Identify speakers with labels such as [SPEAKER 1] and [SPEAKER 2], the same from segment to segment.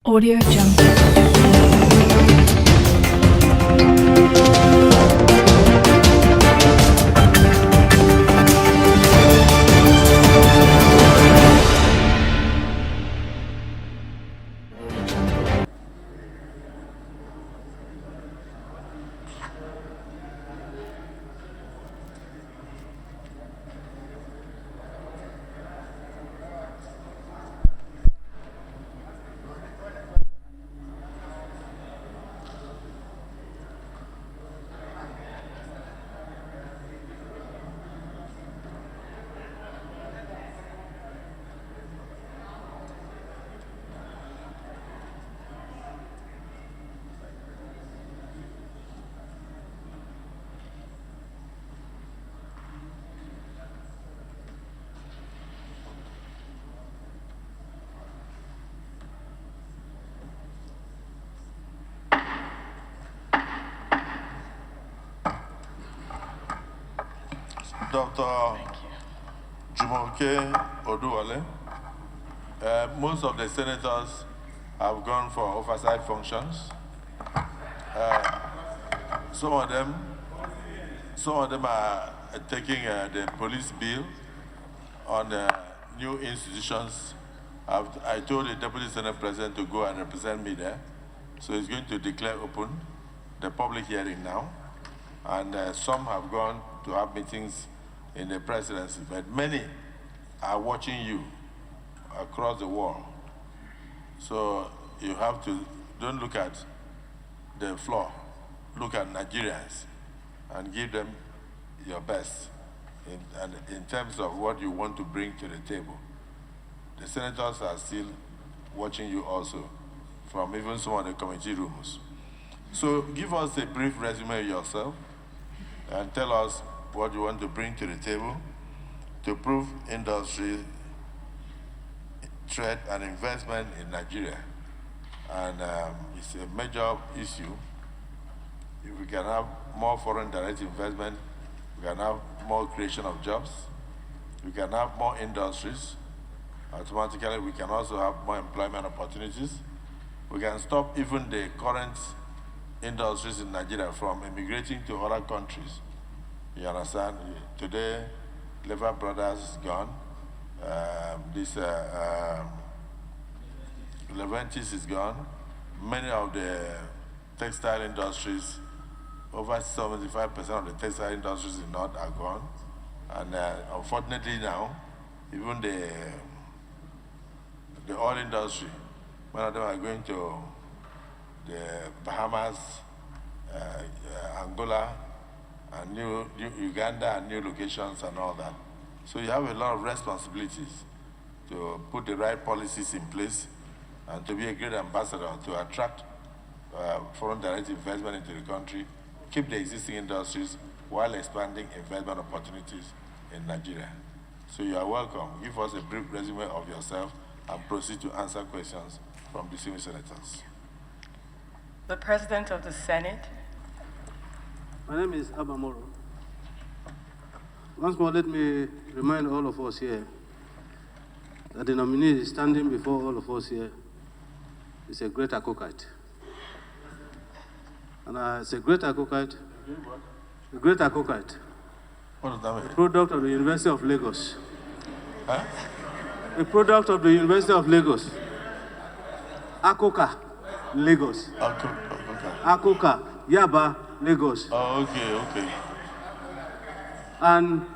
[SPEAKER 1] Audio Jungle.
[SPEAKER 2] Dr. Oduwole, most of the senators have gone for oversight functions. Some of them are taking the police bill on new institutions. I told the Deputy Senate President to go and represent me there. So he's going to declare open the public hearing now. And some have gone to have meetings in the presidency, but many are watching you across the world. So you have to, don't look at the floor, look at Nigerians and give them your best in terms of what you want to bring to the table. The senators are still watching you also from even some of the committee rooms. So give us a brief resume of yourself and tell us what you want to bring to the table to prove industry, trade, and investment in Nigeria. And it's a major issue. If we can have more foreign direct investment, we can have more creation of jobs, we can have more industries, automatically we can also have more employment opportunities. We can stop even the current industries in Nigeria from immigrating to other countries. You understand? Today, Lever Brothers is gone. Leventis is gone. Many of the textile industries, over 75% of the textile industries in North are gone. And unfortunately now, even the oil industry, many of them are going to the Bahamas, Angola, and new Uganda and new locations and all that. So you have a lot of responsibilities to put the right policies in place and to be a great ambassador to attract foreign direct investment into the country, keep the existing industries while expanding investment opportunities in Nigeria. So you are welcome. Give us a brief resume of yourself and proceed to answer questions from the senior senators.
[SPEAKER 3] The President of the Senate.
[SPEAKER 4] My name is Abba Moro. Once more, let me remind all of us here that the nominee standing before all of us here is a great Akokite. And it's a great Akokite. A great Akokite.
[SPEAKER 2] What does that mean?
[SPEAKER 4] A product of the University of Lagos.
[SPEAKER 2] Huh?
[SPEAKER 4] A product of the University of Lagos. Akoka, Lagos.
[SPEAKER 2] Okay.
[SPEAKER 4] Akoka, Yaba, Lagos.
[SPEAKER 2] Oh, okay.
[SPEAKER 4] And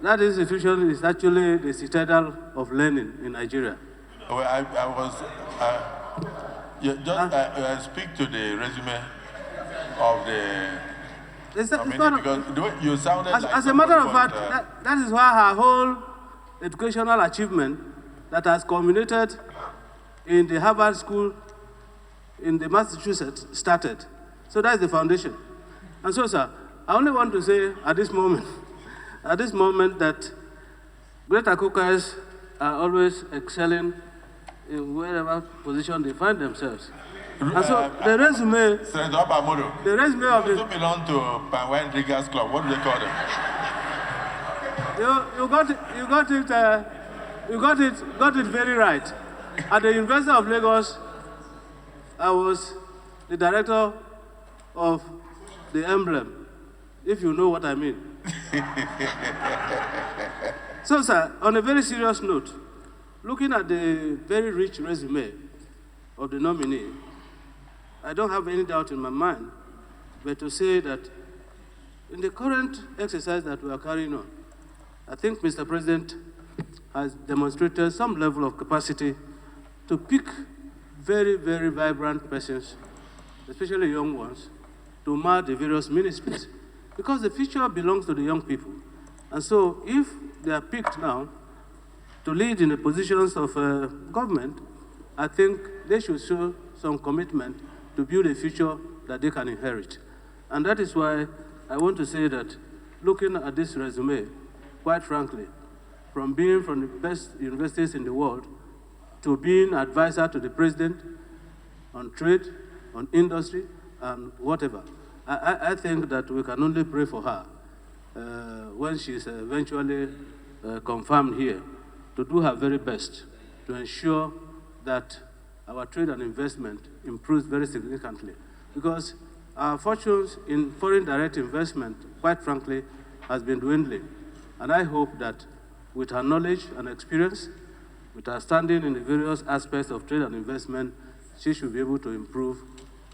[SPEAKER 4] that institution is actually the citadel of learning in Nigeria.
[SPEAKER 2] Well, I speak to the resume of the because the way you sounded
[SPEAKER 4] as a matter of fact, that is why her whole educational achievement that has culminated in the Harvard School in the Massachusetts started. So that's the foundation. And so, sir, I only want to say at this moment that great Akokais are always excelling in wherever position they find themselves. And so the resume,
[SPEAKER 2] Senator Abamodo,
[SPEAKER 4] the resume of
[SPEAKER 2] those who belong to Panwine Drinkers Club, what do they call them?
[SPEAKER 4] you got it very right. At the University of Lagos, I was the director of the emblem, if you know what I mean. So, sir, on a very serious note, looking at the very rich resume of the nominee, I don't have any doubt in my mind, but to say that in the current exercise that we are carrying on, I think Mr. President has demonstrated some level of capacity to pick very, very vibrant persons, especially young ones, to man the various ministries, because the future belongs to the young people. And so if they are picked now to lead in the positions of government, I think they should show some commitment to build a future that they can inherit. And that is why I want to say that looking at this resume, quite frankly, from being from the best universities in the world to being advisor to the president on trade, on industry, and whatever, I think that we can only pray for her when she's eventually confirmed here to do her very best to ensure that our trade and investment improves very significantly. Because our fortunes in foreign direct investment, quite frankly, has been dwindling. And I hope that with her knowledge and experience, with her standing in the various aspects of trade and investment, she should be able to improve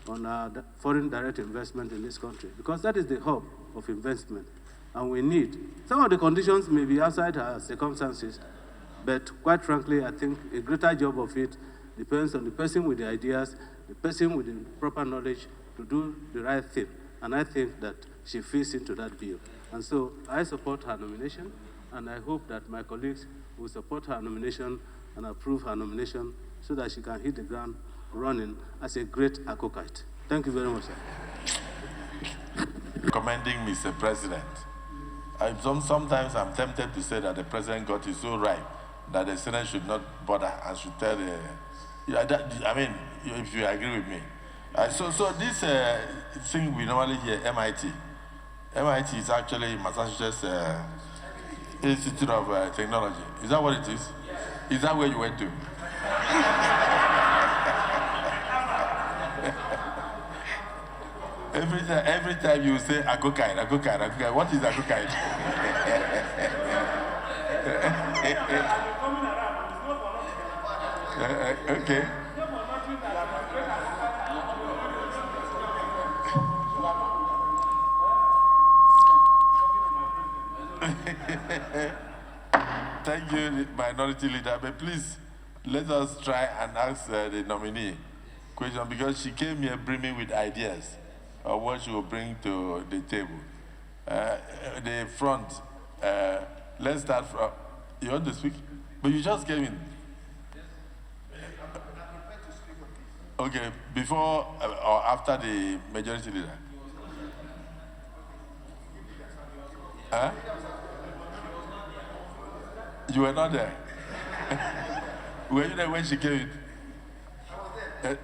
[SPEAKER 4] on our foreign direct investment in this country, because that is the hub of investment. And we need, some of the conditions may be outside her circumstances, but quite frankly, I think a greater job of it depends on the person with the ideas, the person with the proper knowledge to do the right thing. And I think that she fits into that bill. And so I support her nomination, and I hope that my colleagues will support her nomination and approve her nomination so that she can hit the ground running as a great advocate. Thank you very much, sir.
[SPEAKER 2] Commending Mr. President. Sometimes I'm tempted to say that the president got it so right that the Senate should not bother and should tell the, if you agree with me. So this thing we normally hear, MIT. MIT is actually Massachusetts Institute of Technology. Is that what it is? Is that where you went to? Every time you say Akokai, what is Akokai? Okay. Thank you, Minority Leader. But please, let us try and ask the nominee question, because she came here brimming with ideas of what she will bring to the table. The front, let's start from, you want to speak? But you just came in. Okay, before or after the Majority Leader? Huh? You were not there. Were you there when she came in?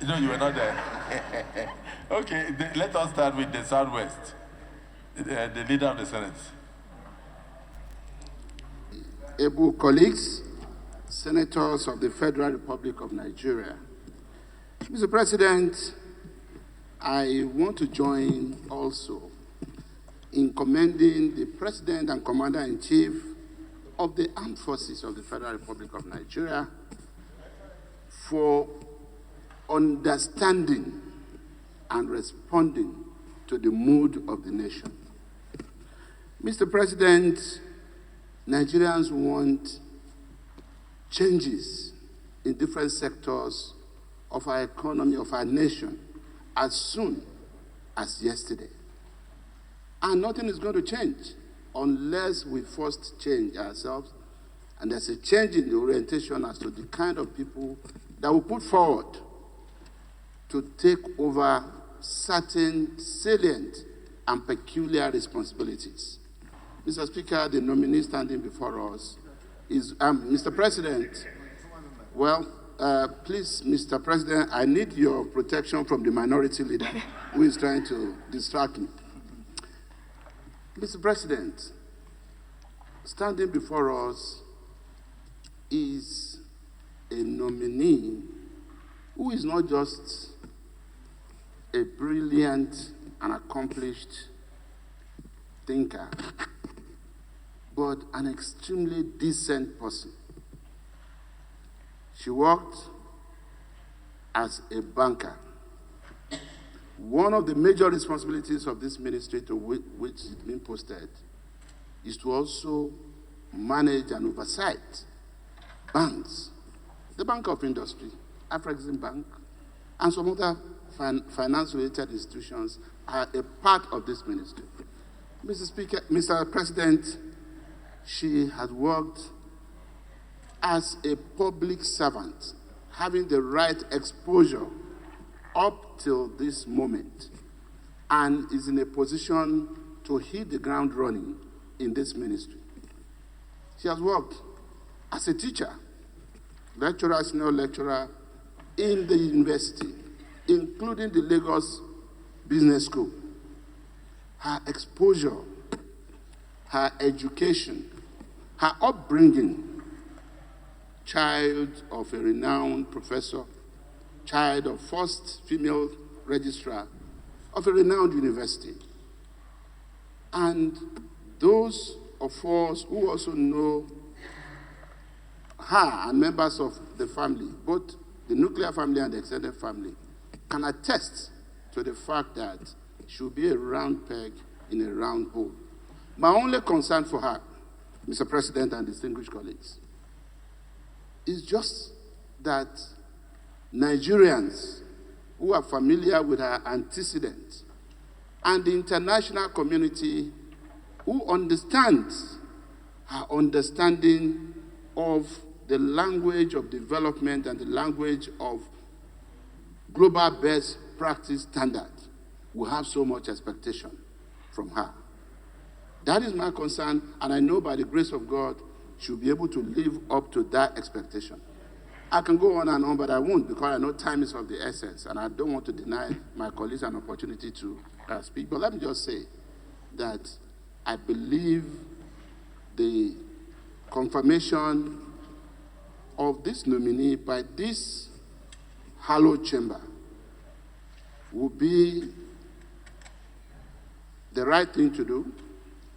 [SPEAKER 2] No, you were not there. Okay, let us start with the Southwest, the leader of the Senate.
[SPEAKER 5] Able colleagues, senators of the Federal Republic of Nigeria. Mr. President, I want to join also in commending the President and Commander-in-Chief of the Armed Forces of the Federal Republic of Nigeria for understanding and responding to the mood of the nation. Mr. President, Nigerians want changes in different sectors of our economy, of our nation, as soon as yesterday. And nothing is going to change unless we first change ourselves, and there's a change in the orientation as to the kind of people that we put forward to take over certain salient and peculiar responsibilities. Mr. Speaker, the nominee standing before us is Mr. President. Well, please, Mr. President, I need your protection from the minority leader who is trying to distract me. Mr. President, standing before us is a nominee who is not just a brilliant and accomplished thinker, but an extremely decent person. She worked as a banker. One of the major responsibilities of this ministry to which is being posted is to also manage and oversight banks. The Bank of Industry, Afrexim Bank, and some other finance-related institutions are a part of this ministry. Mr. President, she has worked as a public servant, having the right exposure up till this moment, and is in a position to hit the ground running in this ministry. She has worked as a teacher, lecturer, senior lecturer in the university, including the Lagos Business School. Her exposure, her education, her upbringing, child of a renowned professor, child of first female registrar of a renowned university. And those of us who also know her and members of the family, both the nuclear family and the extended family, can attest to the fact that she will be a round peg in a round hole. My only concern for her, Mr. President and distinguished colleagues, is just that Nigerians who are familiar with her antecedents and the international community who understands her understanding of the language of development and the language of global best practice standards will have so much expectation from her. That is my concern, and I know by the grace of God, she'll be able to live up to that expectation. I can go on and on, but I won't, because I know time is of the essence, and I don't want to deny my colleagues an opportunity to speak. But let me just say that I believe the confirmation of this nominee by this hallowed chamber will be the right thing to do,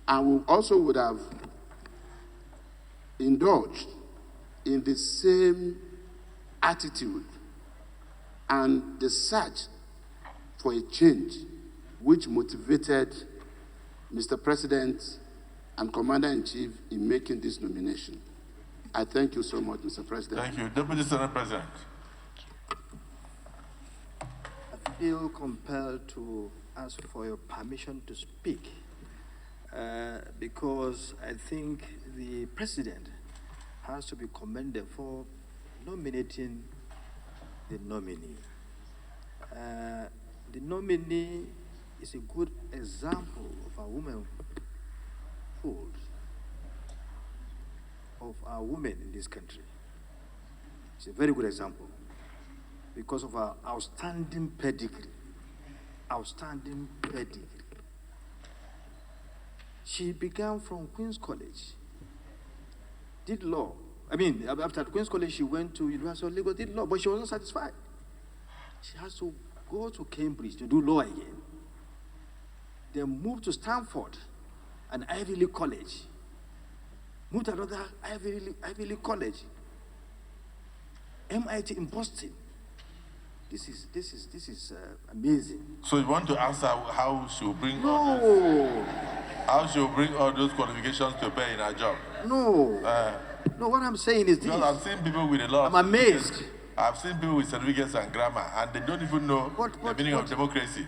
[SPEAKER 5] and we also would have indulged in the same attitude and the search for a change which motivated Mr. President and Commander-in-Chief in making this nomination. I thank you so much, Mr. President.
[SPEAKER 2] Thank you. Deputy Senate President.
[SPEAKER 6] I feel compelled to ask for your permission to speak because I think the President has to be commended for nominating the nominee. The nominee is a good example of a womanhood of our women in this country. It's a very good example because of our outstanding pedigree. Outstanding pedigree. She began from Queen's College, did law. I mean, after Queen's College, she went to University of Lagos, did law, but she wasn't satisfied. She has to go to Cambridge to do law again. Then moved to Stanford, an Ivy League college. Moved to another Ivy League college. MIT in Boston. This is amazing.
[SPEAKER 2] So you want to ask her how she will bring how she will bring all those qualifications to bear in her job?
[SPEAKER 6] No. No, what I'm saying is this.
[SPEAKER 2] Because I've seen people with a lot of
[SPEAKER 6] I'm amazed.
[SPEAKER 2] I've seen people with certificates and grammar, and they don't even know the meaning of democracy.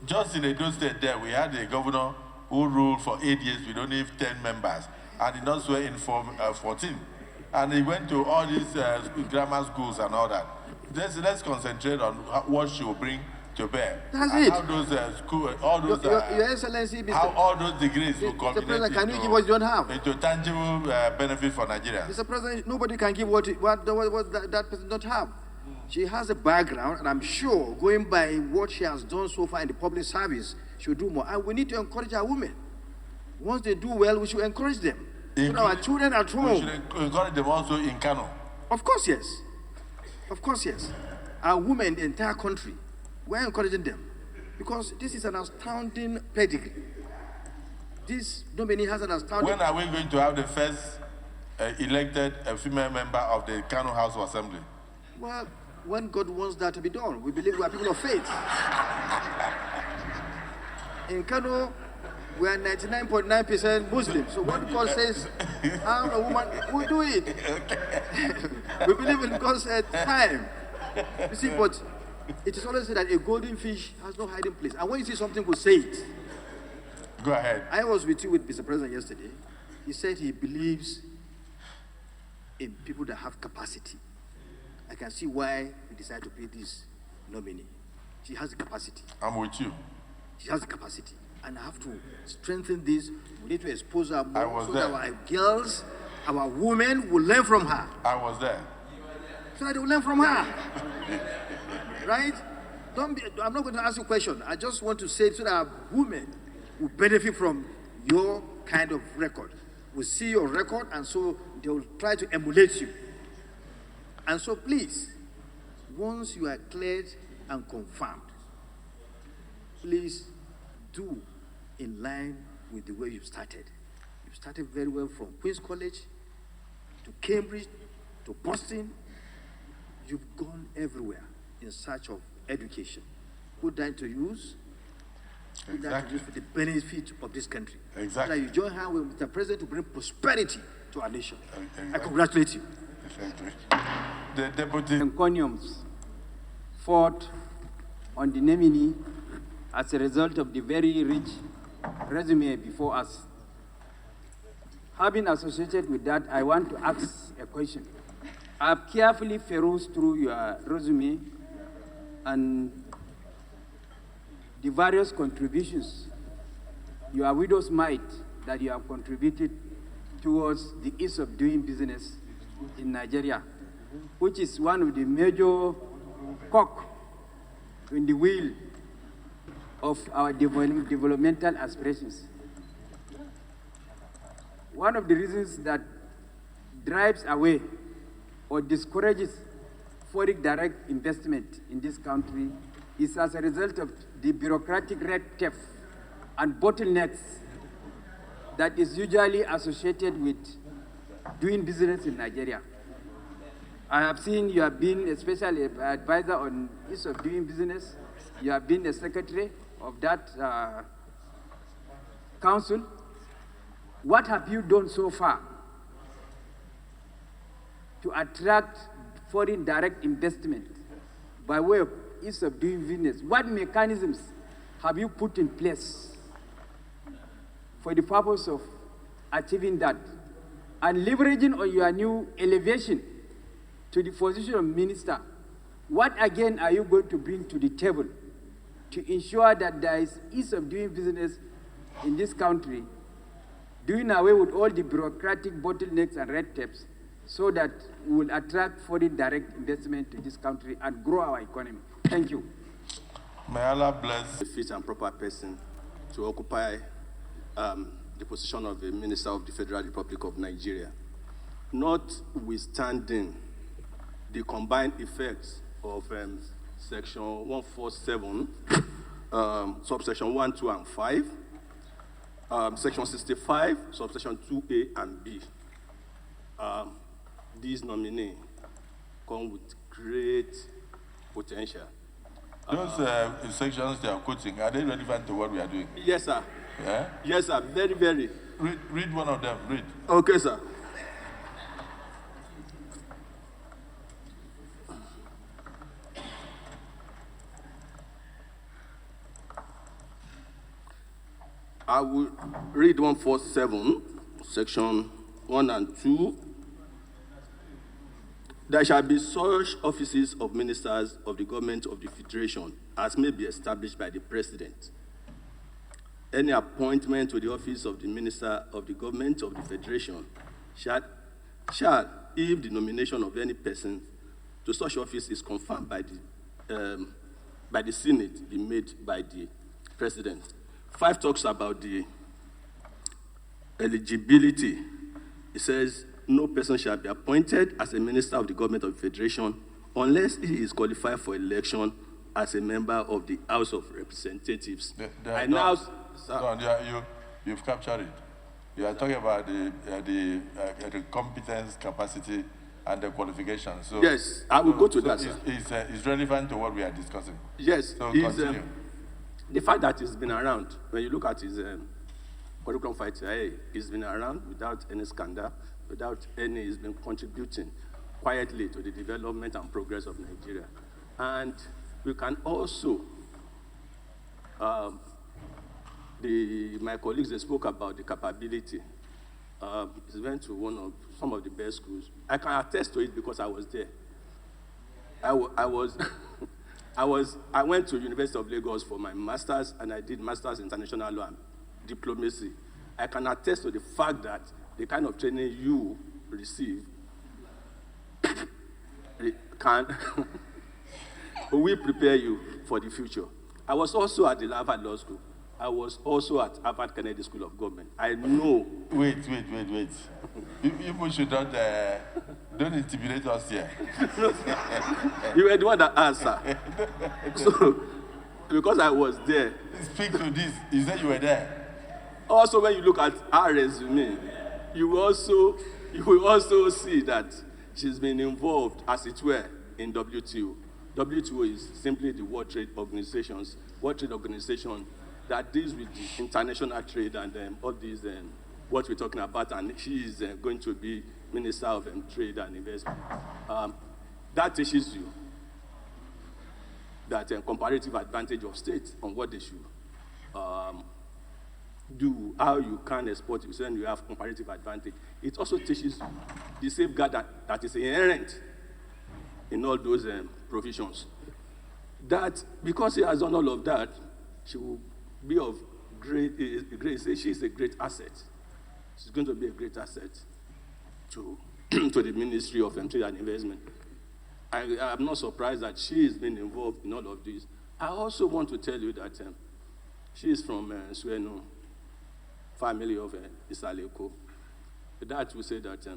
[SPEAKER 2] Just in Edo State there, we had a governor who ruled for 8 years with only 10 members, and did not swear in for 14. And he went to all these grammar schools and all that. Let's concentrate on what she will bring to bear.
[SPEAKER 6] That's
[SPEAKER 2] and
[SPEAKER 6] it.
[SPEAKER 2] How those all those
[SPEAKER 6] Your Excellency,
[SPEAKER 2] how all those degrees will combine
[SPEAKER 6] can you give what you don't have?
[SPEAKER 2] into tangible benefit for Nigerians.
[SPEAKER 6] Mr. President, nobody can give what that person don't have. She has a background, and I'm sure, going by what she has done so far in the public service, she'll do more. And we need to encourage our women. Once they do well, we should encourage them. So that our children at home.
[SPEAKER 2] We should encourage them also in Kano.
[SPEAKER 6] Of course, yes. Of course, yes. Our women in the entire country, we're encouraging them because this is an astounding pedigree. This nominee has an astounding...
[SPEAKER 2] When are we going to have the first elected female member of the Kano House of Assembly?
[SPEAKER 6] Well, when God wants that to be done, we believe we are people of faith. In Kano, we are 99.9% Muslims. So when God says, I'm a woman, we do it. We believe in God's time. You see, but it is always said that a golden fish has no hiding place. And when you see something, we say it.
[SPEAKER 2] Go ahead.
[SPEAKER 6] I was with you with Mr. President yesterday. He said he believes in people that have capacity. I can see why he decided to pay this nominee. She has the capacity.
[SPEAKER 2] I'm with you.
[SPEAKER 6] She has the capacity. And I have to strengthen this. We need to expose her
[SPEAKER 2] I
[SPEAKER 6] more
[SPEAKER 2] was
[SPEAKER 6] so
[SPEAKER 2] there.
[SPEAKER 6] that our girls, our women will learn from her.
[SPEAKER 2] I was there.
[SPEAKER 6] So that they will learn from her. Right? I'm not going to ask you a question. I just want to say so that our women will benefit from your kind of record. Will see your record and so they will try to emulate you. And so please, once you are cleared and confirmed, please do in line with the way you started. You started very well from Queen's College to Cambridge to Boston. You've gone everywhere in search of education. Put that to use. Put that to use for the benefit of this country.
[SPEAKER 2] Exactly.
[SPEAKER 6] So that you join hands with Mr. President to bring prosperity to our nation.
[SPEAKER 2] Exactly.
[SPEAKER 6] I congratulate you.
[SPEAKER 2] Exactly. The deputy.
[SPEAKER 7] Encomiums fought on the nominee as a result of the very rich resume before us. Having associated with that, I want to ask a question. I have carefully perused through your resume and the various contributions, your widow's mite that you have contributed towards the ease of doing business in Nigeria, which is one of the major cog in the wheel of our developmental aspirations. One of the reasons that drives away or discourages foreign direct investment in this country is as a result of the bureaucratic red tape and bottlenecks that is usually associated with doing business in Nigeria. I have seen you have been a special advisor on ease of doing business. You have been the secretary of that council. What have you done so far to attract foreign direct investment by way of ease of doing business? What mechanisms have you put in place for the purpose of achieving that? And leveraging on your new elevation to the position of minister, what again are you going to bring to the table to ensure that there is ease of doing business in this country, doing away with all the bureaucratic bottlenecks and red tapes, so that we will attract foreign direct investment to this country and grow our economy? Thank you.
[SPEAKER 2] May Allah bless.
[SPEAKER 8] A fit and proper person to occupy the position of the Minister of the Federal Republic of Nigeria, notwithstanding the combined effects of Section 147, subsection 1, 2, and 5, Section 65, subsection 2A and B. These nominees come with great potential.
[SPEAKER 2] Those sections they are quoting, are they relevant to what we are doing?
[SPEAKER 8] Yes, sir.
[SPEAKER 2] Yeah?
[SPEAKER 8] Yes, sir. Very, very.
[SPEAKER 2] Read one of them. Read.
[SPEAKER 8] Okay, sir. I will read 147, section 1 and 2. There shall be such offices of ministers of the government of the Federation as may be established by the President. Any appointment to the office of the minister of the government of the Federation shall, if the nomination of any person to such office is confirmed by the Senate, be made by the President. 5 talks about the eligibility. It says, no person shall be appointed as a minister of the government of the Federation unless he is qualified for election as a member of the House of Representatives.
[SPEAKER 2] You've captured it. You are talking about the competence, capacity, and the qualifications. So,
[SPEAKER 8] yes, I will go to that, sir.
[SPEAKER 2] It's relevant to what we are discussing.
[SPEAKER 8] Yes,
[SPEAKER 2] so continue.
[SPEAKER 8] The fact that he's been around, when you look at his curriculum fighter, he's been around without any scandal, he's been contributing quietly to the development and progress of Nigeria. And we can also, my colleagues, they spoke about the capability. He went to some of the best schools. I can attest to it because I was there. I went to University of Lagos for my master's, and I did master's in international law and diplomacy. I can attest to the fact that the kind of training you receive will prepare you for the future. I was also at the Harvard Law School. I was also at Harvard Kennedy School of Government. I know.
[SPEAKER 2] Wait. You should not don't intimidate us here.
[SPEAKER 8] You were the one that asked, sir. So, because I was there.
[SPEAKER 2] Speak to this. You said you were there.
[SPEAKER 8] Also, when you look at her resume, you will also see that she's been involved, as it were, in WTO. WTO is simply the World Trade Organization that deals with the international trade and all these, what we're talking about, and she is going to be Minister of Trade and Investment. That teaches you that comparative advantage of states on what they should do, how you can export it when you have comparative advantage. It also teaches you the safeguard that is inherent in all those provisions. That because he has done all of that, she will be of great. She's a great asset. She's going to be a great asset to the Ministry of Trade and Investment. I'm not surprised that she has been involved in all of this. I also want to tell you that she is from Sueno, family of Isaleko. That will say that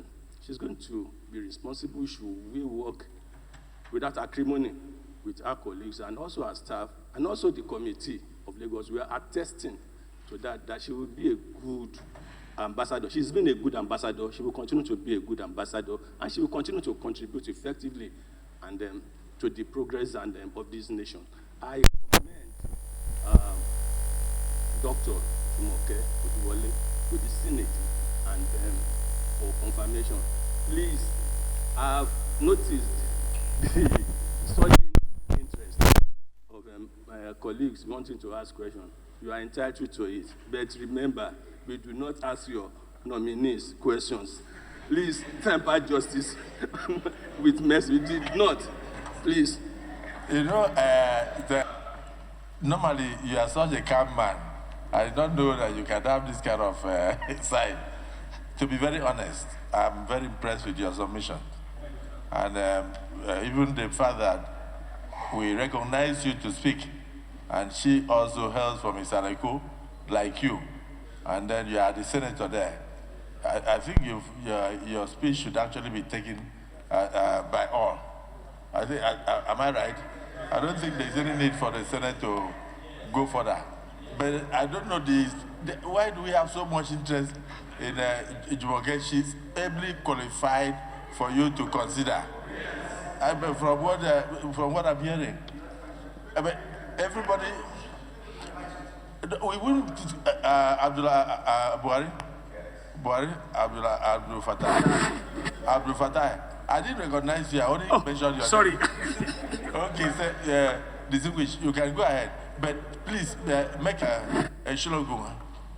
[SPEAKER 8] she's going to be responsible. She will work without acrimony with our colleagues and also our staff and also the committee of Lagos. We are attesting to that she will be a good ambassador. She's been a good ambassador. She will continue to be a good ambassador, and she will continue to contribute effectively and to the progress and of this nation. I commend Dr. Oduwole to the Senate and for confirmation. Please, I've noticed the sudden interest of my colleagues wanting to ask questions. You are entitled to it, but remember, we do not ask your nominees questions. Please temper justice with mercy. We did not. Please.
[SPEAKER 2] You know, normally you are such a calm man. I don't know that you can have this kind of side. To be very honest, I'm very impressed with your submission. And even the fact that we recognize you to speak, and she also hails from Isaleko, like you, and then you are the senator there. I think your speech should actually be taken by all. I think, am I right? I don't think there's any need for the Senate to go further. But I don't know why do we have so much interest in Jumoke? She's ably qualified for you to consider. From what I'm hearing, everybody. We wouldn't Abdullah Buhari, Abdul Fattah. I didn't recognize you. I only mentioned your
[SPEAKER 9] sorry.
[SPEAKER 2] name. Okay, so distinguished. You can go ahead, but please make a Shologu.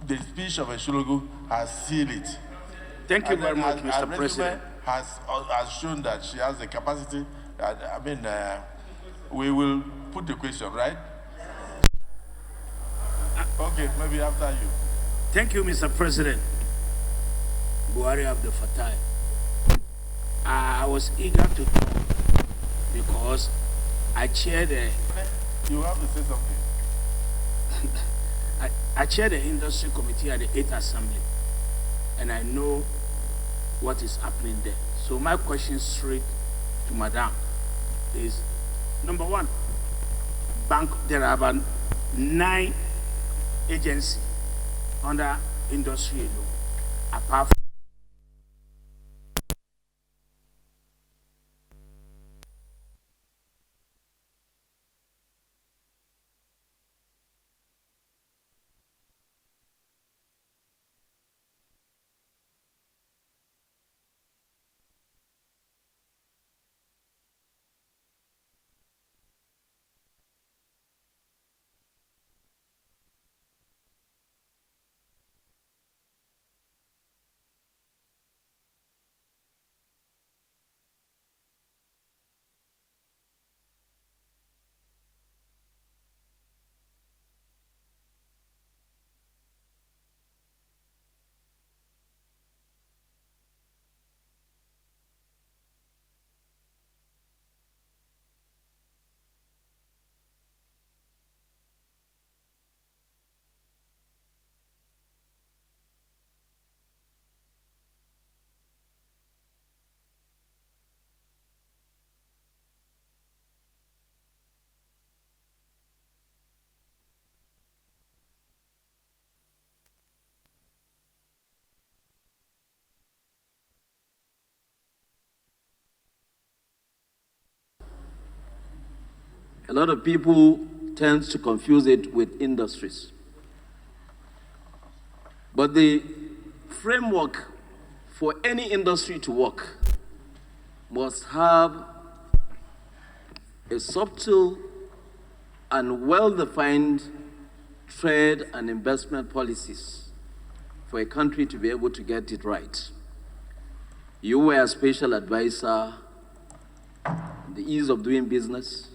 [SPEAKER 2] The speech of a Shologu has sealed it.
[SPEAKER 9] Thank you very much, Mr. President.
[SPEAKER 2] Has shown that she has the capacity. We will put the question, right? Okay, maybe after you.
[SPEAKER 9] Thank you, Mr. President. Buhari Abdul Fattah. I was eager to talk because I chaired the...
[SPEAKER 2] You have to say something.
[SPEAKER 9] I chaired the industry committee at the 8th Assembly, and I know what is happening there. So my question straight to Madam is, number one, bank, there are about 9 agencies under industry alone, apart from
[SPEAKER 10] A lot of people tend to confuse it with industries. But the framework for any industry to work must have a subtle and well-defined trade and investment policies for a country to be able to get it right. You were a special advisor, the ease of doing business.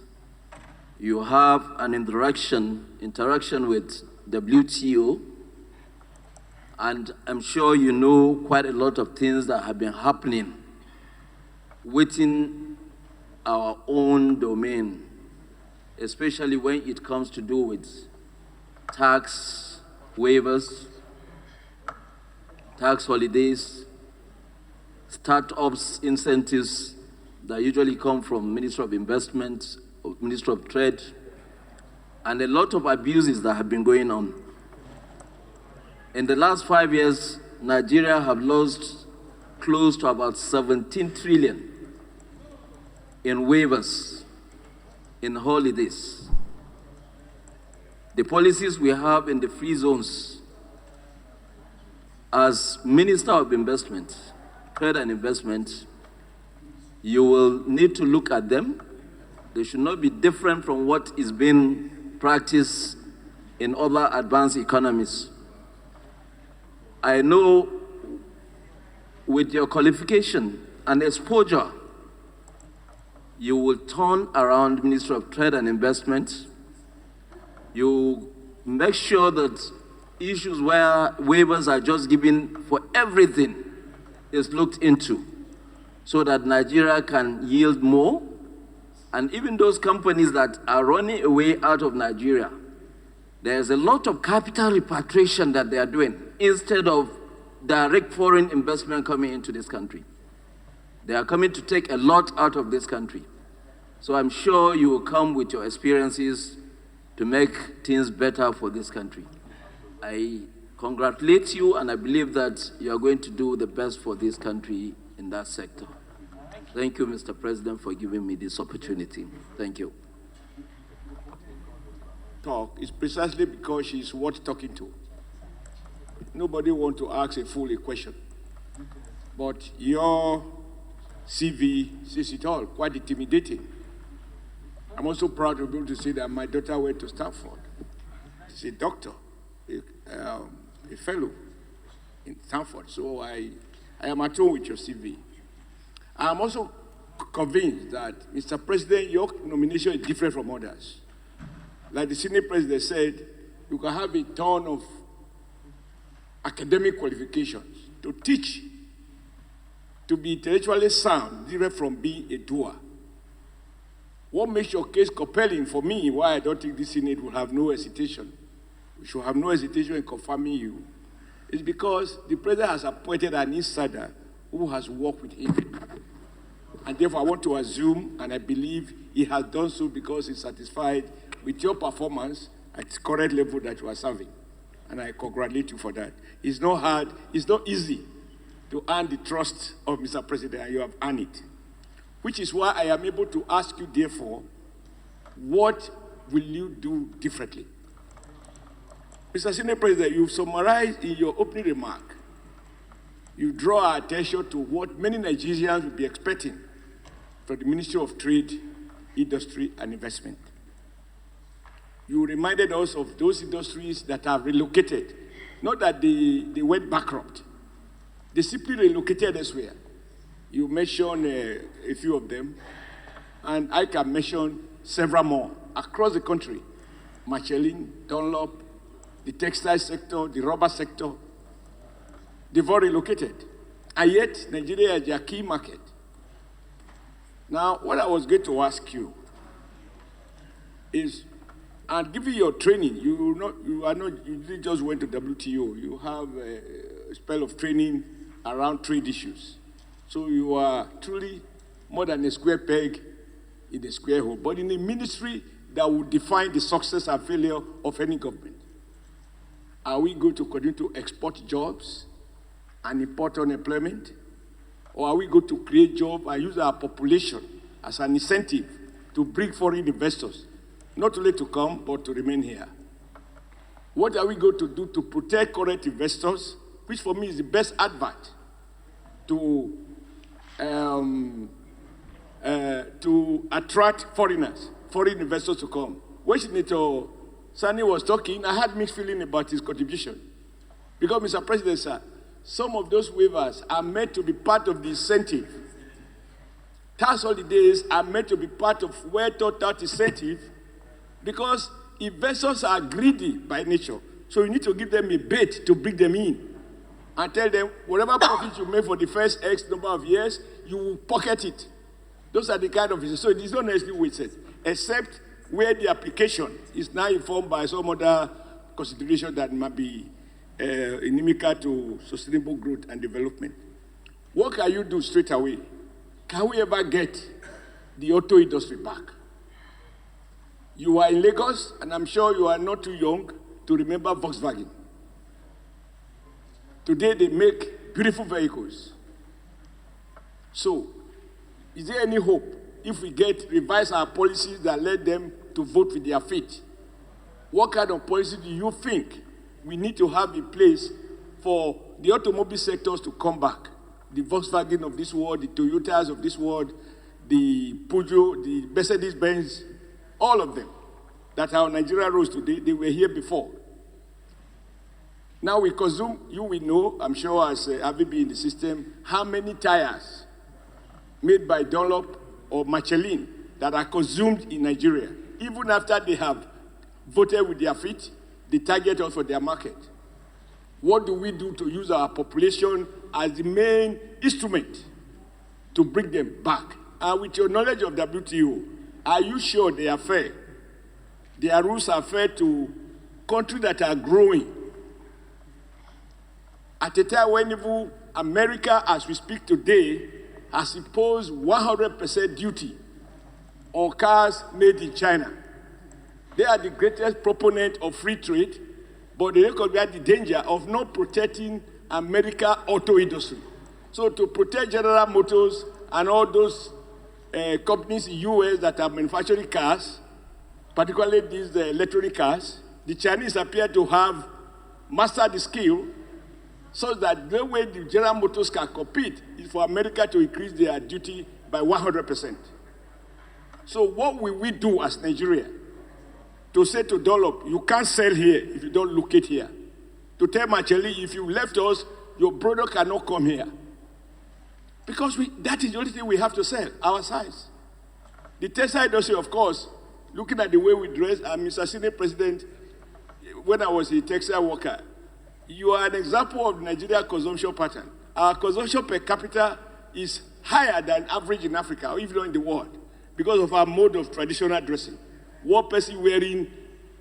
[SPEAKER 10] You have an interaction with WTO, and I'm sure you know quite a lot of things that have been happening within our own domain, especially when it comes to do with tax waivers, tax holidays, startups incentives that usually come from Ministry of Investment, Ministry of Trade, and a lot of abuses that have been going on. In the last 5 years, Nigeria have lost close to about 17 trillion in waivers, in holidays. The policies we have in the free zones, as Minister of Investment, Trade and Investment, you will need to look at them. They should not be different from what is being practiced in other advanced economies. I know with your qualification and exposure, you will turn around Ministry of Trade and Investment. You make sure that issues where waivers are just given for everything is looked into so that Nigeria can yield more. And even those companies that are running away out of Nigeria, there's a lot of capital repatriation that they are doing instead of direct foreign investment coming into this country. They are coming to take a lot out of this country. So I'm sure you will come with your experiences to make things better for this country. I congratulate you, and I believe that you are going to do the best for this country in that sector. Thank you, Mr. President, for giving me this opportunity. Thank you.
[SPEAKER 9] Talk is precisely because she's worth talking to. Nobody wants to ask a fool a question. But your CV says it all, quite intimidating. I'm also proud to be able to say that my daughter went to Stanford. She's a doctor, a fellow in Stanford. So I am at home with your CV. I'm also convinced that, Mr. President, your nomination is different from others. Like the Senate President said, you can have a ton of academic qualifications to teach, to be intellectually sound, different from being a doer. What makes your case compelling for me, why I don't think this Senate will have no hesitation, we should have no hesitation in confirming you, is because the President has appointed an insider who has worked with him. And therefore, I want to assume, and I believe he has done so because he's satisfied with your performance at the current level that you are serving. And I congratulate you for that. It's not hard, it's not easy to earn the trust of Mr. President, and you have earned it. Which is why I am able to ask you, therefore, what will you do differently? Mr. Senate President, you've summarized in your opening remark, you draw our attention to what many Nigerians will be expecting from the Ministry of Trade, Industry, and Investment. You reminded us of those industries that have relocated, not that they went bankrupt. They simply relocated elsewhere. You mentioned a few of them, and I can mention several more across the country. Michelin, Dunlop, the textile sector, the rubber sector, they've all relocated. And yet, Nigeria is their key market. Now, what I was going to ask you is, and given your training, you didn't just went to WTO. You have a spell of training around trade issues. So you are truly more than a square peg in a square hole, but in a ministry that will define the success and failure of any government. Are we going to continue to export jobs and import unemployment? Or are we going to create jobs and use our population as an incentive to bring foreign investors, not only to come, but to remain here? What are we going to do to protect current investors, which for me is the best advert to attract foreign investors to come? When Senator Sani was talking, I had mixed feeling about his contribution. Because, Mr. President, sir, some of those waivers are meant to be part of the incentive. Tax holidays are meant to be part of well-thought-out incentive because investors are greedy by nature. So you need to give them a bait to bring them in and tell them whatever profit you make for the first X number of years, you will pocket it. Those are the kind of, so it is not necessarily wasted, except where the application is now informed by some other consideration that might be inimical to sustainable growth and development. What can you do straight away? Can we ever get the auto industry back? You are in Lagos, and I'm sure you are not too young to remember Volkswagen. Today they make beautiful vehicles. So, is there any hope if we revise our policies that let them to vote with their feet? What kind of policy do you think we need to have in place for the automobile sectors to come back? The Volkswagen of this world, the Toyotas of this world, the Peugeot, the Mercedes-Benz, all of them that are on Nigeria roads today, they were here before. Now we consume, you will know, I'm sure as having been in the system, how many tires made by Dunlop or Michelin that are consumed in Nigeria, even after they have voted with their feet, they target us for their market. What do we do to use our population as the main instrument to bring them back? And with your knowledge of WTO, are you sure they are fair? Their rules are fair to countries that are growing. At a time when even America, as we speak today, has imposed 100% duty on cars made in China. They are the greatest proponent of free trade, but they recognize the danger of not protecting American auto industry. So to protect General Motors and all those companies in the US that are manufacturing cars, particularly these electronic cars, the Chinese appear to have mastered the skill so that the way the General Motors can compete is for America to increase their duty by 100%. So what will we do as Nigeria to say to Dunlop, you can't sell here if you don't locate here? To tell Michelin, if you left us, your product cannot come here. Because that is the only thing we have to sell, our size. The textile industry, of course, looking at the way we dress, and Mr. Senate President, when I was a textile worker, you are an example of Nigeria consumption pattern. Our consumption per capita is higher than average in Africa, or even in the world, because of our mode of traditional dressing. One person wearing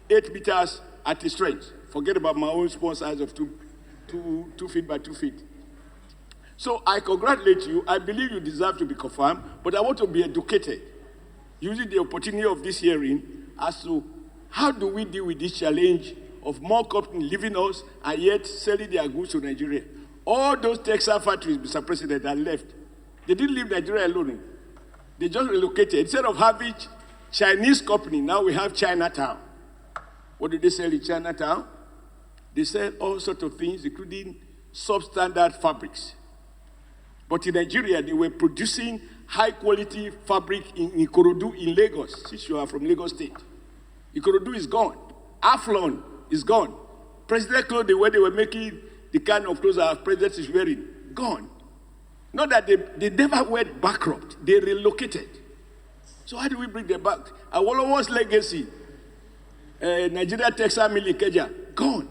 [SPEAKER 9] 8 meters at a stretch. Forget about my own small size of 2 feet by 2 feet. So I congratulate you. I believe you deserve to be confirmed, but I want to be educated, using the opportunity of this hearing as to how do we deal with this challenge of more companies leaving us and yet selling their goods to Nigeria. All those textile factories, Mr. President, are left. They didn't leave Nigeria alone. They just relocated. Instead of having Chinese company, now we have Chinatown. What do they sell in Chinatown? They sell all sorts of things, including substandard fabrics. But in Nigeria, they were producing high-quality fabric in Ikorodu in Lagos, since you are from Lagos State. Ikorodu is gone. Aflon is gone. President clothes, the way they were making the kind of clothes our president is wearing, gone. Not that they never went bankrupt. They relocated. So how do we bring them back? Awolowo's legacy, Nigeria Textile Mill in Ikeja, gone.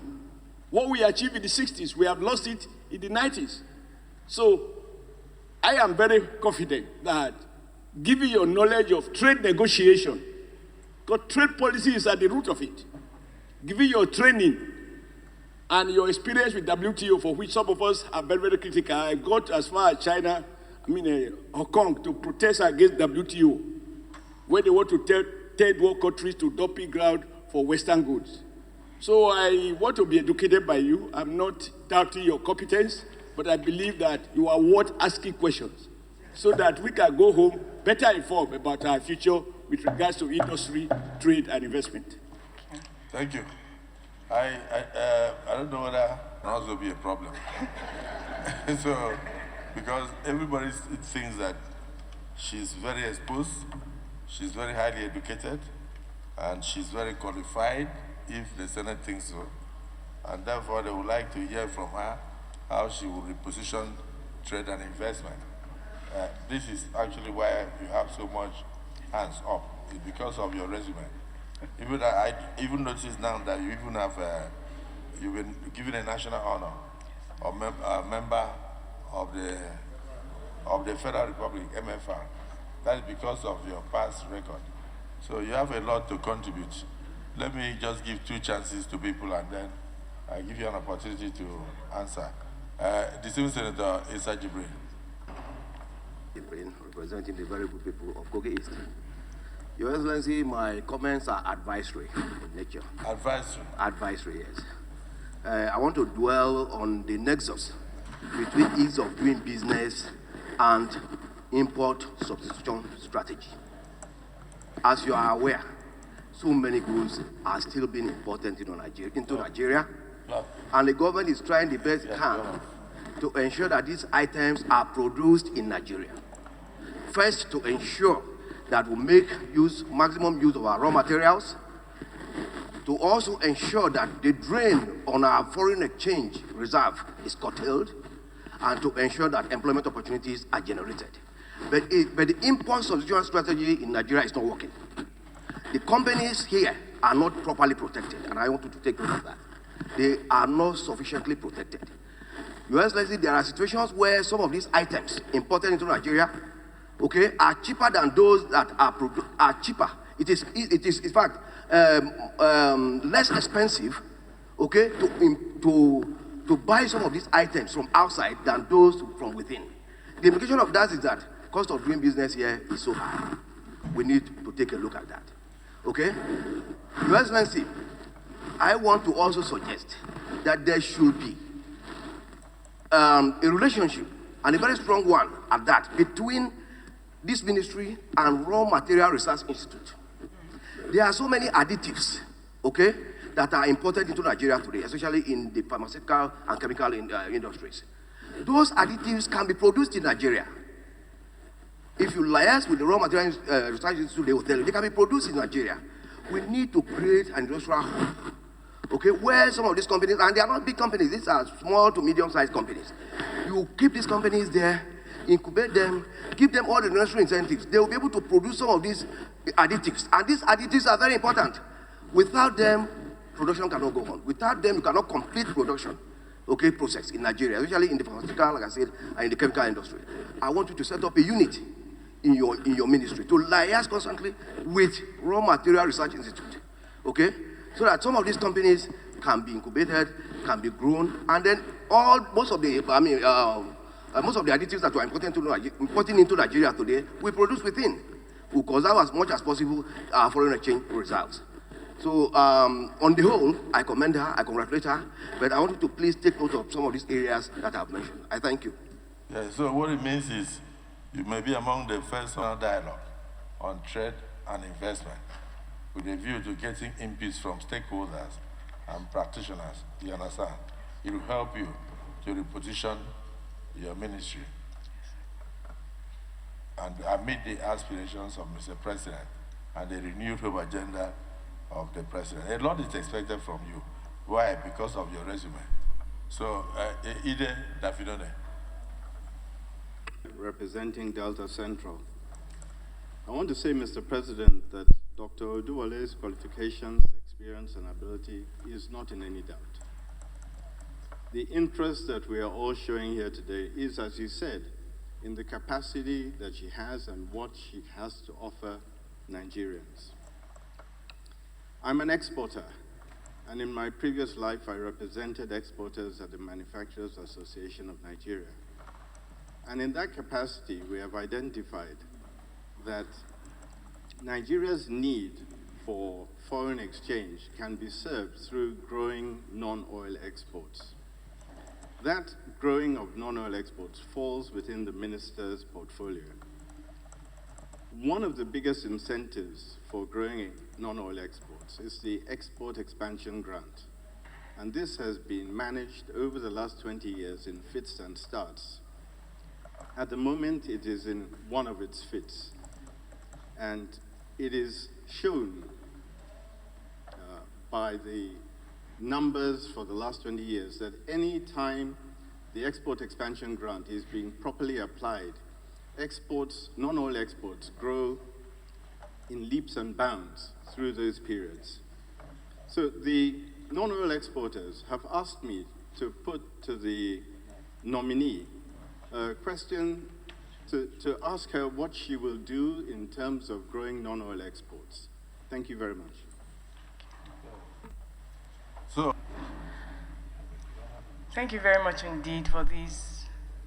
[SPEAKER 9] What we achieved in the 60s, we have lost it in the 90s. So I am very confident that given your knowledge of trade negotiation, because trade policy is at the root of it, given your training and your experience with WTO, for which some of us are very, very critical. I got as far as China, Hong Kong, to protest against WTO, where they want to tell third world countries to dumping ground for Western goods. So I want to be educated by you. I'm not doubting your competence, but I believe that you are worth asking questions so that we can go home better informed about our future with regards to industry, trade, and investment.
[SPEAKER 2] Thank you. I don't know whether that will be a problem. So, because everybody thinks that she's very exposed, she's very highly educated, and she's very qualified, if the Senate thinks so. And therefore, they would like to hear from her how she will reposition trade and investment. This is actually why you have so much hands up. It's because of your resume. Even I even noticed now that you even have you've been given a national honor or member of the Federal Republic, MFR. That is because of your past record. So you have a lot to contribute. Let me just give 2 chances to people, and then I give you an opportunity to answer. Distinguished Senator Issa Jibril.
[SPEAKER 11] Representing the very good people of Kogi East. Your Excellency, my comments are advisory in nature.
[SPEAKER 2] Advisory?
[SPEAKER 11] Advisory, yes. I want to dwell on the nexus between ease of doing business and import substitution strategy. As you are aware, so many goods are still being imported into Nigeria, and the government is trying the best it can to ensure that these items are produced in Nigeria. First, to ensure that we make maximum use of our raw materials, to also ensure that the drain on our foreign exchange reserve is curtailed, and to ensure that employment opportunities are generated. But the import substitution strategy in Nigeria is not working. The companies here are not properly protected, and I want you to take note of that. They are not sufficiently protected. Your Excellency, there are situations where some of these items imported into Nigeria, okay, are cheaper than those that are cheaper. It is in fact less expensive, okay, to buy some of these items from outside than those from within. The implication of that is that cost of doing business here is so high. We need to take a look at that. Okay? Your Excellency, I want to also suggest that there should be a relationship, and a very strong one at that, between this ministry and Raw Material Research Institute. There are so many additives, okay, that are imported into Nigeria today, especially in the pharmaceutical and chemical industries. Those additives can be produced in Nigeria. If you liaise with the Raw Material Research Institute, they will tell you they can be produced in Nigeria. We need to create an industrial hub, okay, where some of these companies, and they are not big companies, these are small to medium-sized companies. You keep these companies there, incubate them, give them all the necessary incentives. They will be able to produce some of these additives, and these additives are very important. Without them, production cannot go on. Without them, you cannot complete production, okay, process in Nigeria, especially in the pharmaceutical, like I said, and in the chemical industry. I want you to set up a unit in your ministry to liaise constantly with Raw Material Research Institute, okay, so that some of these companies can be incubated, can be grown, and then most of the most of the additives that we're importing into Nigeria today, we produce within. We conserve as much as possible our foreign exchange reserves. So on the whole, I commend her, I congratulate her, but I want you to please take note of some of these areas that I've mentioned. I thank you.
[SPEAKER 2] Yeah, so what it means is you may be among the first dialogue on trade and investment with a view to getting inputs from stakeholders and practitioners, you understand? It will help you to reposition your ministry and meet the aspirations of Mr. President and the renewed hope agenda of the President. A lot is expected from you. Why? Because of your resume. So, Ide Dafinone.
[SPEAKER 12] Representing Delta Central. I want to say, Mr. President, that Dr. Oduwole's qualifications, experience, and ability is not in any doubt. The interest that we are all showing here today is, as you said, in the capacity that she has and what she has to offer Nigerians. I'm an exporter, and in my previous life, I represented exporters at the Manufacturers Association of Nigeria. And in that capacity, we have identified that Nigeria's need for foreign exchange can be served through growing non-oil exports. That growing of non-oil exports falls within the minister's portfolio. One of the biggest incentives for growing non-oil exports is the Export Expansion Grant. And this has been managed over the last 20 years in fits and starts. At the moment, it is in one of its fits. And it is shown by the numbers for the last 20 years that any time the Export Expansion Grant is being properly applied, exports, non-oil exports, grow in leaps and bounds through those periods. So the non-oil exporters have asked me to put to the nominee a question to ask her what she will do in terms of growing non-oil exports. Thank you very much.
[SPEAKER 2] So,
[SPEAKER 3] thank you very much indeed for these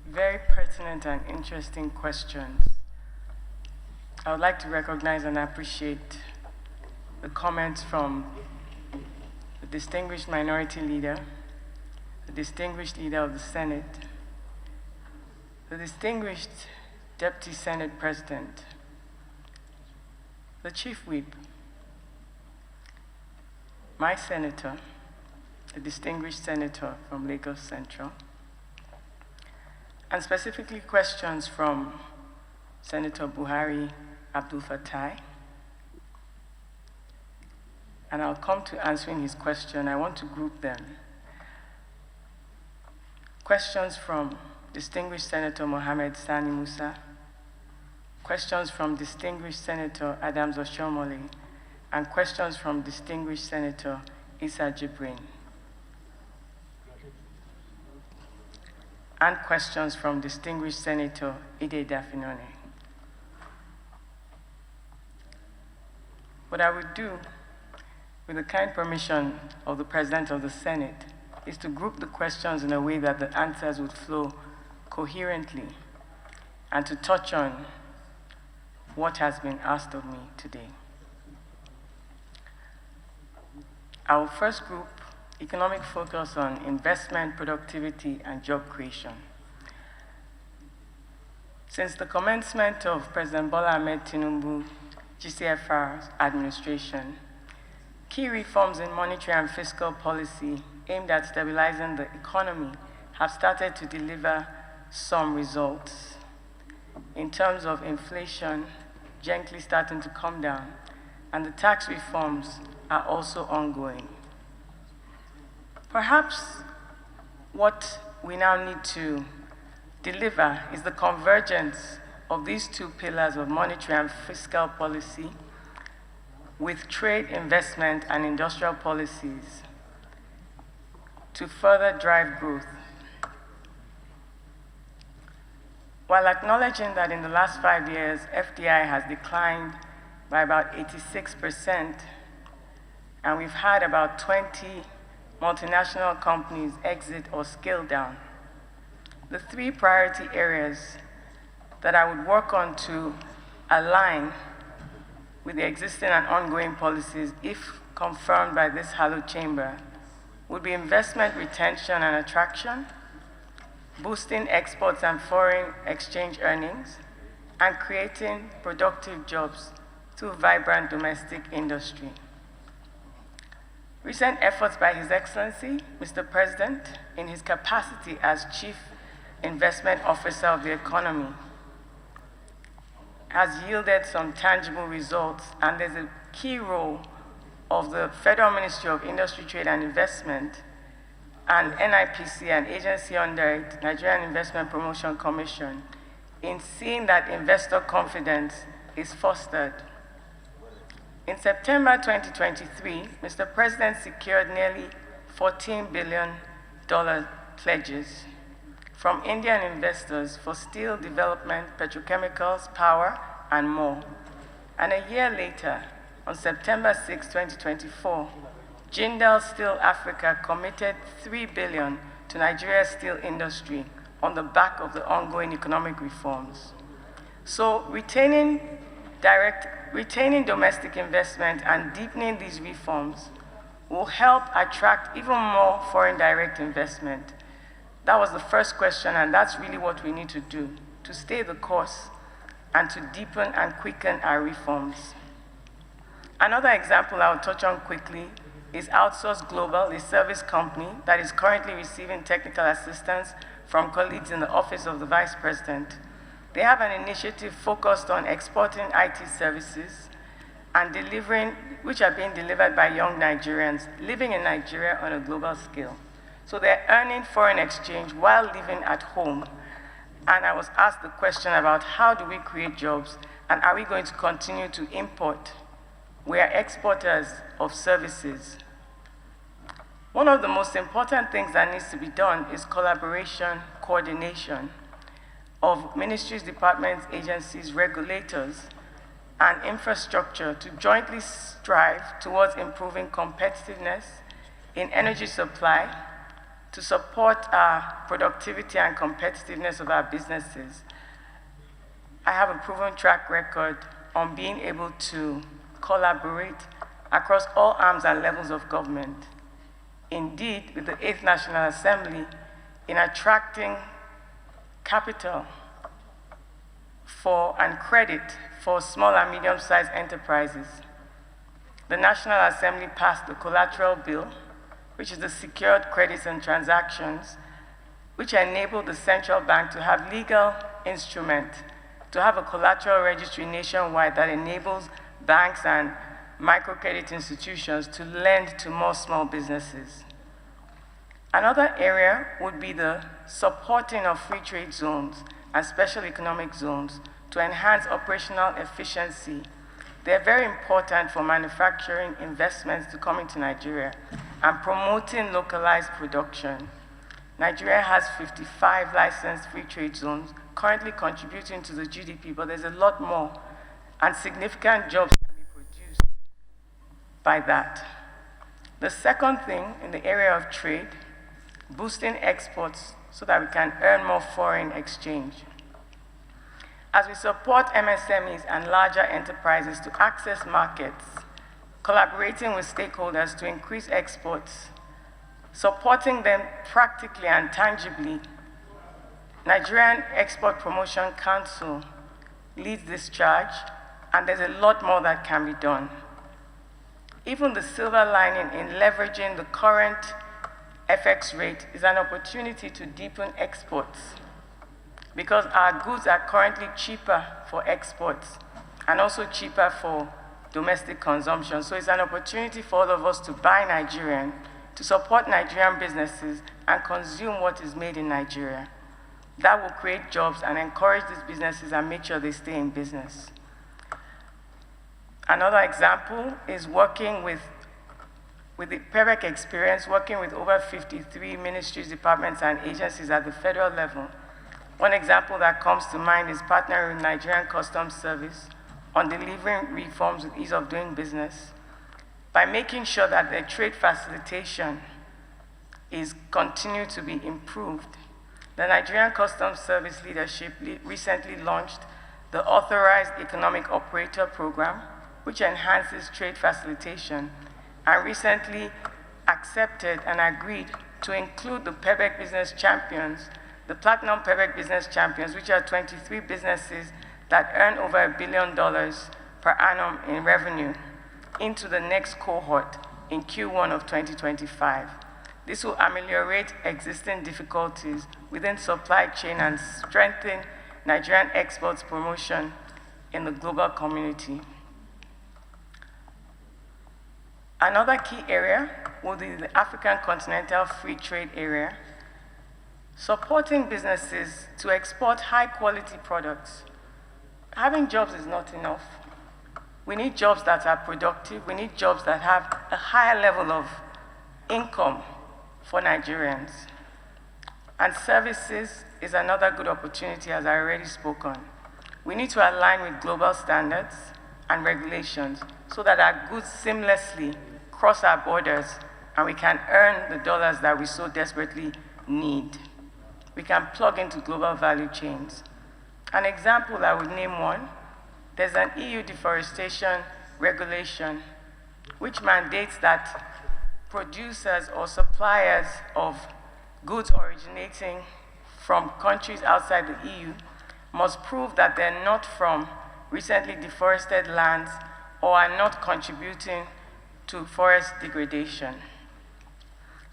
[SPEAKER 3] very pertinent and interesting questions. I would like to recognize and appreciate the comments from the distinguished minority leader, the distinguished leader of the Senate, the distinguished Deputy Senate President, the Chief Whip, my senator, the distinguished senator from Lagos Central, and specifically questions from Senator Buhari Abdul Fattah. And I'll come to answering his question. I want to group them. Questions from distinguished Senator Mohammed Sani Musa, questions from distinguished Senator Adams Oshomole, and questions from distinguished Senator Issa Jibrin, and questions from distinguished Senator Ide Dafinone. What I would do, with the kind permission of the President of the Senate, is to group the questions in a way that the answers would flow coherently and to touch on what has been asked of me today. I will first group economic focus on investment, productivity, and job creation. Since the commencement of President Bola Ahmed Tinubu GCFR's administration, key reforms in monetary and fiscal policy aimed at stabilizing the economy have started to deliver some results in terms of inflation gently starting to come down, and the tax reforms are also ongoing. Perhaps what we now need to deliver is the convergence of these two pillars of monetary and fiscal policy with trade, investment, and industrial policies to further drive growth. While acknowledging that in the last 5 years, FDI has declined by about 86%, and we've had about 20 multinational companies exit or scale down, the 3 priority areas that I would work on to align with the existing and ongoing policies, if confirmed by this hallowed chamber, would be investment retention and attraction, boosting exports and foreign exchange earnings, and creating productive jobs through vibrant domestic industry. Recent efforts by His Excellency, Mr. President, in his capacity as Chief Investment Officer of the Economy, has yielded some tangible results, and there's a key role of the Federal Ministry of Industry, Trade and Investment and NIPC, an agency under it, Nigerian Investment Promotion Commission, in seeing that investor confidence is fostered. In September 2023, Mr. President secured nearly $14 billion pledges from Indian investors for steel development, petrochemicals, power, and more. And a year later, on September 6, 2024, Jindal Steel Africa committed $3 billion to Nigeria's steel industry on the back of the ongoing economic reforms. So retaining domestic investment and deepening these reforms will help attract even more foreign direct investment. That was the first question, and that's really what we need to do, to stay the course and to deepen and quicken our reforms. Another example I'll touch on quickly is Outsource Global, a service company that is currently receiving technical assistance from colleagues in the Office of the Vice President. They have an initiative focused on exporting IT services and delivering, which are being delivered by young Nigerians living in Nigeria on a global scale. So they're earning foreign exchange while living at home. And I was asked the question about how do we create jobs and are we going to continue to import? We are exporters of services. One of the most important things that needs to be done is collaboration, coordination of ministries, departments, agencies, regulators, and infrastructure to jointly strive towards improving competitiveness in energy supply, to support our productivity and competitiveness of our businesses. I have a proven track record on being able to collaborate across all arms and levels of government. Indeed, with the 8th National Assembly, in attracting capital for and credit for small and medium-sized enterprises. The National Assembly passed the Collateral Bill, which is the secured credits and transactions, which enabled the central bank to have legal instrument to have a collateral registry nationwide that enables banks and microcredit institutions to lend to more small businesses. Another area would be the supporting of free trade zones and special economic zones to enhance operational efficiency. They're very important for manufacturing investments to come into Nigeria and promoting localized production. Nigeria has 55 licensed free trade zones, currently contributing to the GDP, but there's a lot more, and significant jobs can be produced by that. The second thing in the area of trade, boosting exports so that we can earn more foreign exchange. As we support MSMEs and larger enterprises to access markets, collaborating with stakeholders to increase exports, supporting them practically and tangibly, Nigerian Export Promotion Council leads this charge, and there's a lot more that can be done. Even the silver lining in leveraging the current FX rate is an opportunity to deepen exports, because our goods are currently cheaper for exports and also cheaper for domestic consumption. So it's an opportunity for all of us to buy Nigerian, to support Nigerian businesses and consume what is made in Nigeria. That will create jobs and encourage these businesses and make sure they stay in business. Another example is working with the PEREC experience, working with over 53 ministries, departments, and agencies at the federal level. One example that comes to mind is partnering with Nigerian Customs Service on delivering reforms with ease of doing business by making sure that their trade facilitation is continued to be improved. The the Nigerian Customs Service leadership recently launched the Authorized Economic Operator Program, which enhances trade facilitation, and recently accepted and agreed to include the PEBEC Business Champions, the Platinum PEBEC Business Champions, which are 23 businesses that earn over $1 billion per annum in revenue, into the next cohort in Q1 of 2025. This will ameliorate existing difficulties within supply chain and strengthen Nigerian exports promotion in the global community. Another key area will be the African Continental Free Trade Area, supporting businesses to export high-quality products. Having jobs is not enough. We need jobs that are productive. We need jobs that have a higher level of income for Nigerians. And services is another good opportunity, as I already spoke on. We need to align with global standards and regulations so that our goods seamlessly cross our borders and we can earn the dollars that we so desperately need. We can plug into global value chains. An example, I would name one. There's an EU deforestation regulation which mandates that producers or suppliers of goods originating from countries outside the EU must prove that they're not from recently deforested lands or are not contributing to forest degradation.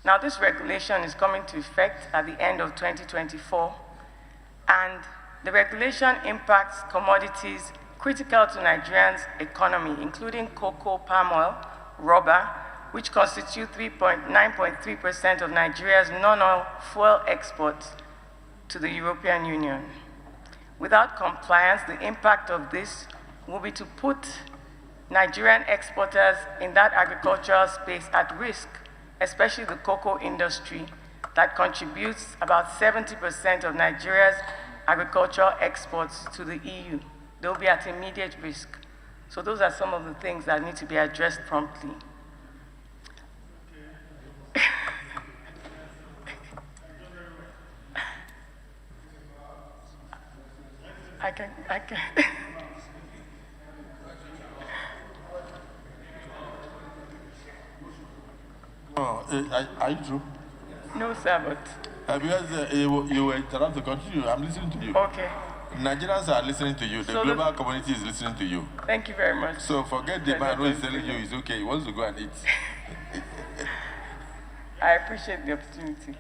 [SPEAKER 3] Now, this regulation is coming to effect at the end of 2024, and the regulation impacts commodities critical to Nigeria's economy, including cocoa, palm oil, rubber, which constitute 9.3% of Nigeria's non-oil fuel exports to the European Union. Without compliance, the impact of this will be to put Nigerian exporters in that agricultural space at risk, especially the cocoa industry that contributes about 70% of Nigeria's agricultural exports to the EU. They'll be at immediate risk. So those are some of the things that need to be addressed promptly. I can.
[SPEAKER 2] Oh, are you true?
[SPEAKER 3] No, sir, but...
[SPEAKER 2] Because you were interrupted. Continue. I'm listening to you.
[SPEAKER 3] Okay.
[SPEAKER 2] Nigerians are listening to you. The
[SPEAKER 3] So
[SPEAKER 2] global community is listening to you.
[SPEAKER 3] Thank you very much.
[SPEAKER 2] So forget the man who is telling you it's okay. He wants to go and eat.
[SPEAKER 3] I appreciate the opportunity.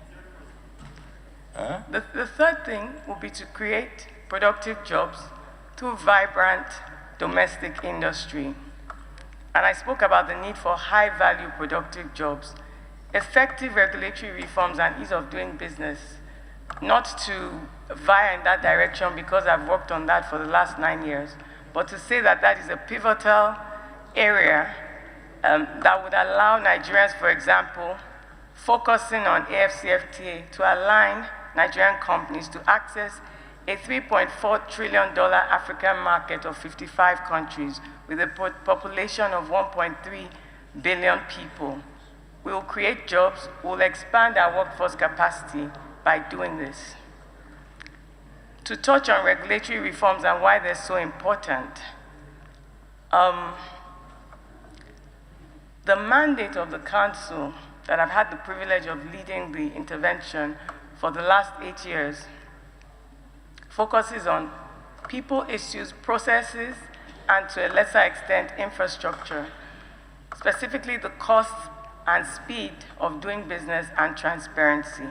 [SPEAKER 2] Huh?
[SPEAKER 3] The third thing will be to create productive jobs through vibrant domestic industry. And I spoke about the need for high-value productive jobs, effective regulatory reforms, and ease of doing business. Not to vie in that direction because I've worked on that for the last 9 years, but to say that that is a pivotal area that would allow Nigerians, for example, focusing on AFCFTA to align Nigerian companies to access a $3.4 trillion African market of 55 countries with a population of 1.3 billion people. We will create jobs, we will expand our workforce capacity by doing this. To touch on regulatory reforms and why they're so important, the mandate of the Council that I've had the privilege of leading the intervention for the last 8 years focuses on people issues, processes, and to a lesser extent, infrastructure, specifically the cost and speed of doing business and transparency.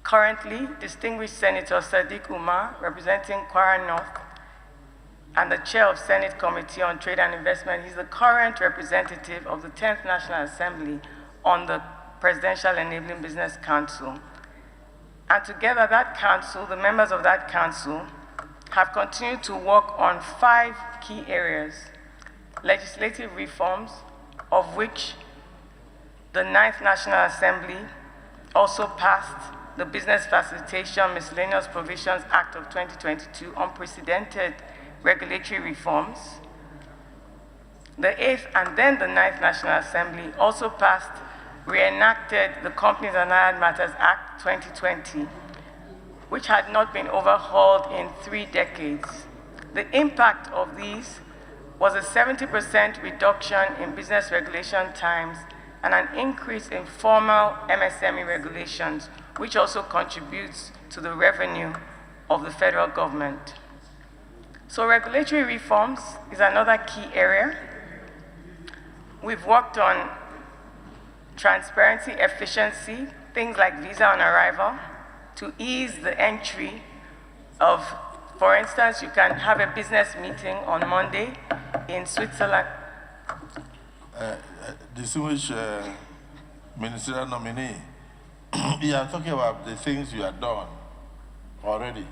[SPEAKER 3] Currently, distinguished Senator Sadiq Umar, representing Kwara North, and the chair of Senate Committee on Trade and Investment, he's the current representative of the 10th National Assembly on the Presidential Enabling Business Council. And together, that council, the members of that council, have continued to work on 5 key areas: legislative reforms, of which the 9th National Assembly also passed the Business Facilitation Miscellaneous Provisions Act of 2022, unprecedented regulatory reforms. The 8th and then the 9th National Assembly also passed reenacted the Companies and Allied Matters Act 2020, which had not been overhauled in 3 decades. The impact of these was a 70% reduction in business regulation times and an increase in formal MSME regulations, which also contributes to the revenue of the federal government. So regulatory reforms is another key area. We've worked on transparency, efficiency, things like visa on arrival, to ease the entry of, for instance, you can have a business meeting on Monday in Switzerland.
[SPEAKER 2] Distinguished Ministerial Nominee, you are talking about the things you have done already.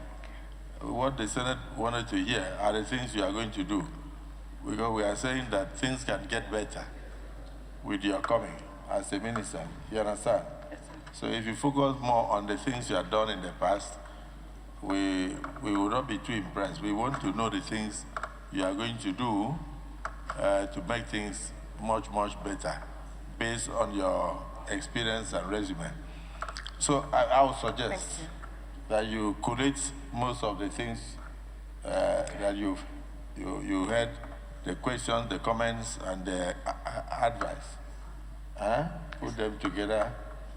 [SPEAKER 2] What the Senate wanted to hear are the things you are going to do. Because we are saying that things can get better with your coming as a minister. You understand?
[SPEAKER 3] Yes,
[SPEAKER 2] so if you focus more on the things you have done in the past, we will not be too impressed. We want to know the things you are going to do to make things much, much better based on your experience and resume. So I would suggest that you collate most of the things that you heard, the questions, the comments, and the advice. Put them together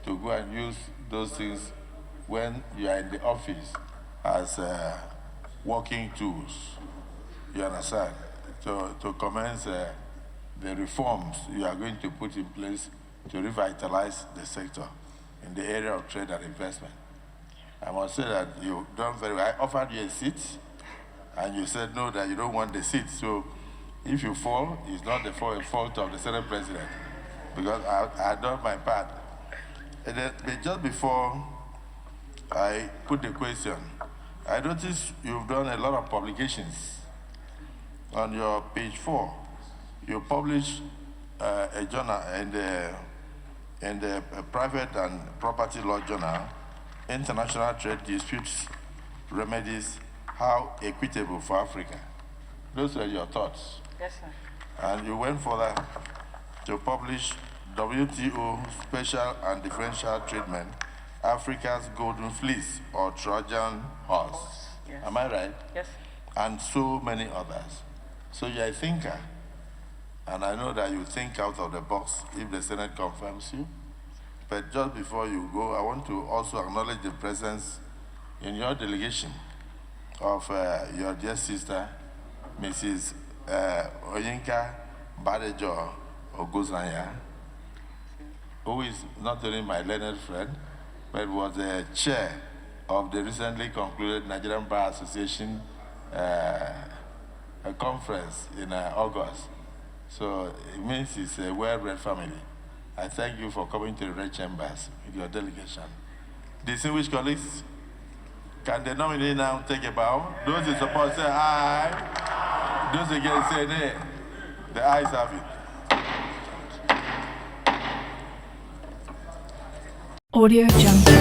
[SPEAKER 2] to go and use those things when you are in the office as working tools. You understand? To commence the reforms you are going to put in place to revitalize the sector in the area of trade and investment. I must say that you've done very well. I offered you a seat, and you said no, that you don't want the seat. So if you fall, it's not the fault of the Senate President, because I've done my part. And then, but just before I put the question, I noticed you've done a lot of publications. On your page 4, you publish a journal in the Private and Property Law Journal, International Trade Disputes Remedies, How Equitable for Africa. Those are your thoughts.
[SPEAKER 3] Yes, sir.
[SPEAKER 2] And you went further to publish WTO Special and Differential Treatment, Africa's Golden Fleece or Trojan Horse.
[SPEAKER 3] Yes.
[SPEAKER 2] Am I right?
[SPEAKER 3] Yes.
[SPEAKER 2] And so many others. So you're a thinker. And I know that you think out of the box if the Senate confirms you. But just before you go, I want to also acknowledge the presence in your delegation of your dear sister, Mrs. Oyinka Badejo Oguzanya, who is not only my learned friend, but was the chair of the recently concluded Nigerian Bar Association a conference in August. So it means it's a well-read family. I thank you for coming to the Red Chambers with your delegation. Distinguished colleagues, can the nominee now take a bow? Those in support say aye. Those against say nay. The ayes have it.
[SPEAKER 1] Audio Jungle.